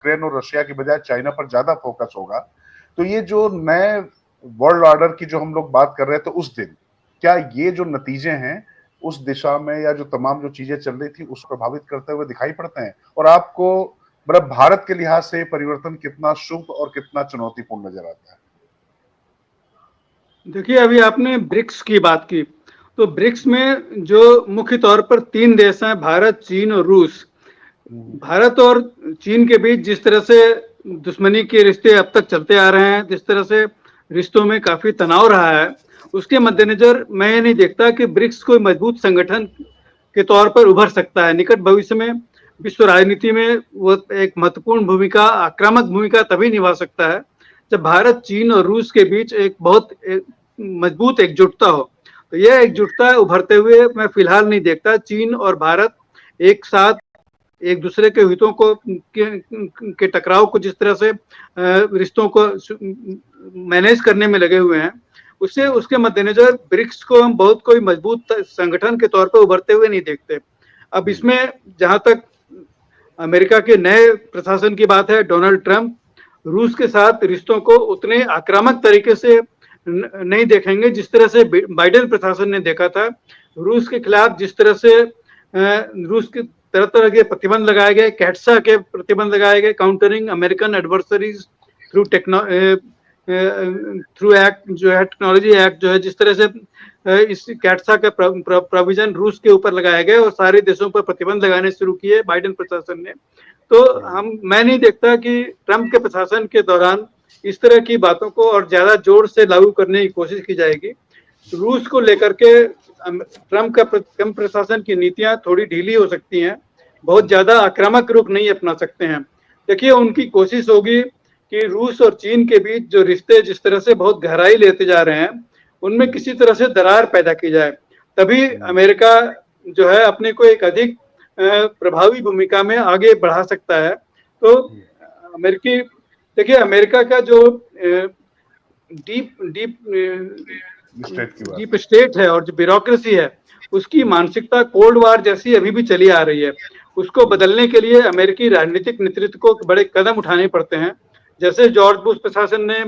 Ukraine और Russia की बजाय चाइना पर ज्यादा फोकस होगा। तो ये जो नए वर्ल्ड ऑर्डर की जो हम लोग बात कर रहे थे उस दिन, क्या ये जो नतीजे हैं उस दिशा में या जो तमाम जो चीजें चल रही थी उसको प्रभावित करते हुए दिखाई पड़ते हैं? और आपको मतलब भारत के लिहाज से परिवर्तन कितना शुभ और कितना चुनौतीपूर्ण नजर आता है? देखिए, अभी आपने ब्रिक्स की बात की, तो ब्रिक्स में जो मुख्य तौर पर 3 देश हैं, भारत, चीन और रूस। भारत और चीन के बीच जिस तरह से दुश्मनी के रिश्ते अब तक चलते आ रहे हैं, जिस तरह से रिश्तों में काफी तनाव रहा है, उसके मद्देनजर मैं ये नहीं देखता कि ब्रिक्स कोई मजबूत संगठन के तौर पर उभर सकता है। निकट भविष्य में विश्व राजनीति में वो एक महत्वपूर्ण भूमिका, आक्रामक भूमिका तभी निभा सकता है जब भारत, चीन और रूस के बीच एक बहुत मजबूत एकजुटता हो। तो यह एकजुटता उभरते हुए मैं फिलहाल नहीं देखता। चीन और भारत एक साथ एक दूसरे के हितों को के टकराव को जिस तरह से रिश्तों को मैनेज करने में लगे हुए हैं, उससे उसके मद्देनजर ब्रिक्स को हम बहुत कोई मजबूत संगठन के तौर पर उभरते हुए नहीं देखते। अब इसमें जहां तक अमेरिका के नए प्रशासन की बात है, डोनाल्ड ट्रंप रूस के साथ रिश्तों को उतने आक्रामक तरीके से नहीं देखेंगे जिस तरह से बाइडेन प्रशासन ने देखा था। रूस के खिलाफ जिस तरह से रूस के तरह तरह के प्रतिबंध लगाए गए, कैट्सा के प्रतिबंध लगाए गए, countering American adversaries through through act जो है, टेक्नोलॉजी एक्ट जो है, जिस तरह से इस कैट्सा का प्रोविजन रूस के ऊपर लगाए गए और सारे देशों पर प्रतिबंध लगाने शुरू किए बाइडेन प्रशासन ने। तो मैं नहीं देखता कि ट्रंप के प्रशासन के दौरान इस तरह की बातों को और ज्यादा जोर से लागू करने की कोशिश की जाएगी। रूस को लेकर के ट्रंप प्रशासन की नीतियां थोड़ी ढीली हो सकती हैं, बहुत ज्यादा आक्रामक रुख नहीं अपना सकते हैं। देखिए, उनकी कोशिश होगी कि रूस और चीन के बीच जो रिश्ते जिस तरह से बहुत गहराई लेते जा रहे हैं, उनमें किसी तरह से दरार पैदा की जाए, तभी अमेरिका जो है अपने को एक अधिक प्रभावी भूमिका में आगे बढ़ा सकता है। तो अमेरिकी देखिए, अमेरिका का जो डीप स्टेट है और जो ब्यूरोक्रेसी है, उसकी मानसिकता कोल्ड वार जैसी अभी भी चली आ रही है। उसको बदलने के लिए अमेरिकी राजनीतिक नेतृत्व को बड़े कदम उठाने पड़ते हैं। जैसे जॉर्ज बुश प्रशासन ने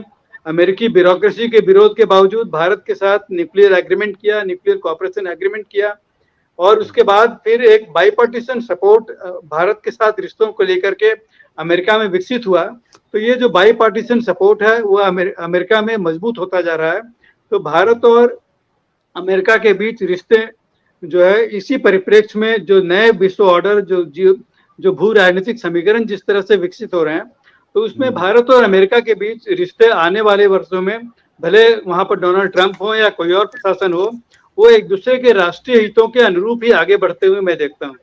अमेरिकी ब्यूरोक्रेसी के विरोध के बावजूद भारत के साथ न्यूक्लियर एग्रीमेंट किया, न्यूक्लियर कॉपरेशन एग्रीमेंट किया, और उसके बाद फिर एक बाईपार्टीशन सपोर्ट भारत के साथ रिश्तों को लेकर के अमेरिका में विकसित हुआ। तो ये जो बाईपार्टीशन सपोर्ट है वो अमेरिका में मजबूत होता जा रहा है। तो भारत और अमेरिका के बीच रिश्ते जो है, इसी परिप्रेक्ष्य में जो नए विश्व ऑर्डर जो भू राजनीतिक समीकरण जिस तरह से विकसित हो रहे हैं, तो उसमें भारत और अमेरिका के बीच रिश्ते आने वाले वर्षों में, भले वहां पर डोनाल्ड ट्रंप हो या कोई और प्रशासन हो, वो एक दूसरे के राष्ट्रीय हितों के अनुरूप ही आगे बढ़ते हुए मैं देखता हूँ।